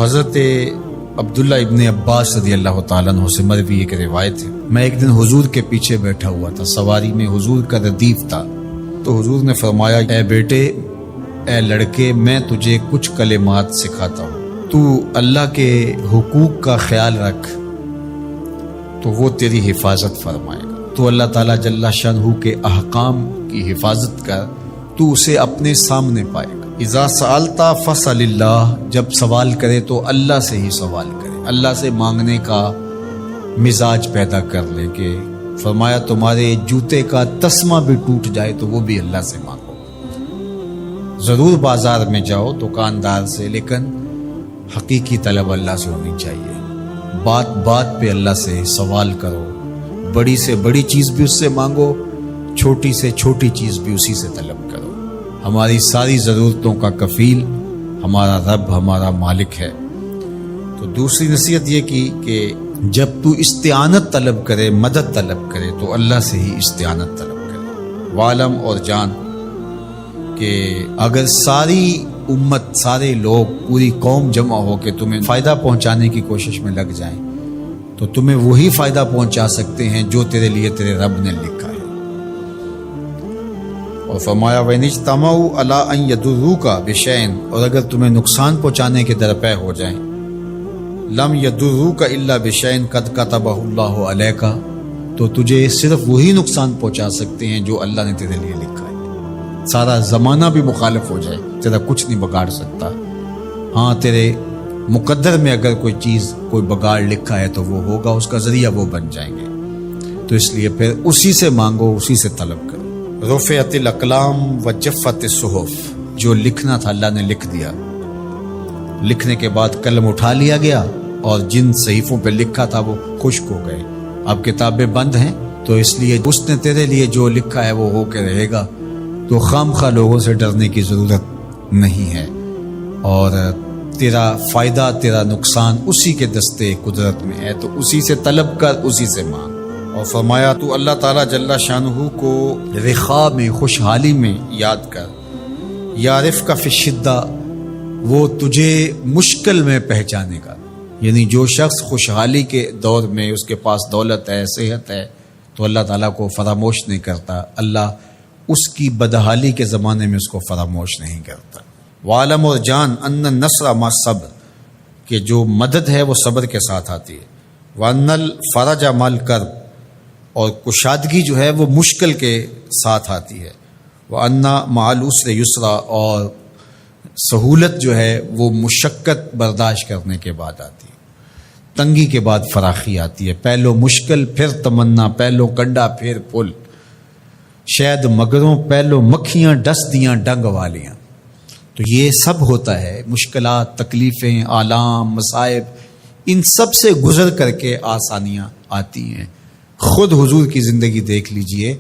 حضرت عبداللہ ابن عباس رضی اللہ تعالیٰ عنہ سے مروی ایک روایت ہے، میں ایک دن حضور کے پیچھے بیٹھا ہوا تھا، سواری میں حضور کا ردیف تھا، تو حضور نے فرمایا، اے بیٹے، اے لڑکے، میں تجھے کچھ کلمات سکھاتا ہوں، تو اللہ کے حقوق کا خیال رکھ تو وہ تیری حفاظت فرمائے گا۔ تو اللہ تعالیٰ جل شانہ کے احکام کی حفاظت کر، تو اسے اپنے سامنے پائے گا۔ اذا سألت فاسأل اللہ، جب سوال کرے تو اللہ سے ہی سوال کرے، اللہ سے مانگنے کا مزاج پیدا کر لے کہ فرمایا تمہارے جوتے کا تسمہ بھی ٹوٹ جائے تو وہ بھی اللہ سے مانگو۔ ضرور بازار میں جاؤ دکاندار سے، لیکن حقیقی طلب اللہ سے ہونی چاہیے۔ بات بات پہ اللہ سے سوال کرو، بڑی سے بڑی چیز بھی اس سے مانگو، چھوٹی سے چھوٹی چیز بھی اسی سے طلب کرو۔ ہماری ساری ضرورتوں کا کفیل ہمارا رب، ہمارا مالک ہے۔ تو دوسری نصیحت یہ کی کہ جب تو استعانت طلب کرے، مدد طلب کرے، تو اللہ سے ہی استعانت طلب کرے۔ وعلم، اور جان کہ اگر ساری امت، سارے لوگ، پوری قوم جمع ہو کے تمہیں فائدہ پہنچانے کی کوشش میں لگ جائیں تو تمہیں وہی فائدہ پہنچا سکتے ہیں جو تیرے لیے تیرے رب نے لکھا ہے۔ اور فرمایا وَإِنِ اجْتَمَعُوا عَلَىٰ أَن يَضُرُّوكَ بِشَيْءٍ، اور اگر تمہیں نقصان پہنچانے کے درپے ہو جائیں، لَمْ يَضُرُّوكَ إِلَّا بِشَيْءٍ قَدْ كَتَبَهُ اللَّهُ عَلَيْكَ، تو تجھے صرف وہی نقصان پہنچا سکتے ہیں جو اللہ نے تیرے لیے لکھا ہے۔ سارا زمانہ بھی مخالف ہو جائے، تیرا کچھ نہیں بگاڑ سکتا۔ ہاں، تیرے مقدر میں اگر کوئی چیز، کوئی بگاڑ لکھا ہے تو وہ ہوگا، اس کا ذریعہ وہ بن جائیں گے۔ تو اس لیے پھر اسی سے مانگو، اسی سے طلب کرو۔ رفعت الاقلام وجفت الصحف، جو لکھنا تھا اللہ نے لکھ دیا، لکھنے کے بعد قلم اٹھا لیا گیا اور جن صحیفوں پہ لکھا تھا وہ خشک ہو گئے۔ اب کتابیں بند ہیں، تو اس لیے اس نے تیرے لیے جو لکھا ہے وہ ہو کے رہے گا، تو خام خواہ لوگوں سے ڈرنے کی ضرورت نہیں ہے، اور تیرا فائدہ، تیرا نقصان اسی کے دستے قدرت میں ہے، تو اسی سے طلب کر، اسی سے مانگ۔ اور فرمایا تو اللہ تعالیٰ جل شانہ کو رخاء میں، خوشحالی میں یاد کر، یعرف کا فی الشدہ، وہ تجھے مشکل میں پہچانے گا۔ یعنی جو شخص خوشحالی کے دور میں اس کے پاس دولت ہے، صحت ہے، تو اللہ تعالیٰ کو فراموش نہیں کرتا، اللہ اس کی بدحالی کے زمانے میں اس کو فراموش نہیں کرتا۔ وعلم، اور جان، ان النصر مع الصبر، کہ جو مدد ہے وہ صبر کے ساتھ آتی ہے۔ وان الفرج مع الکرب، اور کشادگی جو ہے وہ مشکل کے ساتھ آتی ہے۔ وان مع العسر یسرا، اور سہولت جو ہے وہ مشقت برداشت کرنے کے بعد آتی ہے۔ تنگی کے بعد فراخی آتی ہے، پہلو مشکل پھر تمنا، پہلو کنڈا پھر پل، شاید مگروں پہلو مکھیاں ڈس دیاں ڈنگ والیاں۔ تو یہ سب ہوتا ہے، مشکلات، تکلیفیں، آلام، مصائب، ان سب سے گزر کر کے آسانیاں آتی ہیں۔ خود حضور کی زندگی دیکھ لیجئے،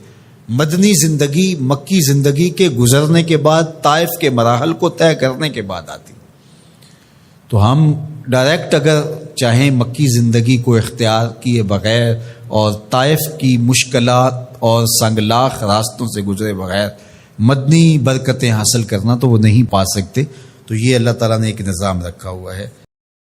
مدنی زندگی مکی زندگی کے گزرنے کے بعد طائف کے مراحل کو طے کرنے کے بعد آتی۔ تو ہم ڈائریکٹ اگر چاہیں مکی زندگی کو اختیار کیے بغیر اور طائف کی مشکلات اور سنگلاخ راستوں سے گزرے بغیر مدنی برکتیں حاصل کرنا، تو وہ نہیں پا سکتے۔ تو یہ اللہ تعالیٰ نے ایک نظام رکھا ہوا ہے۔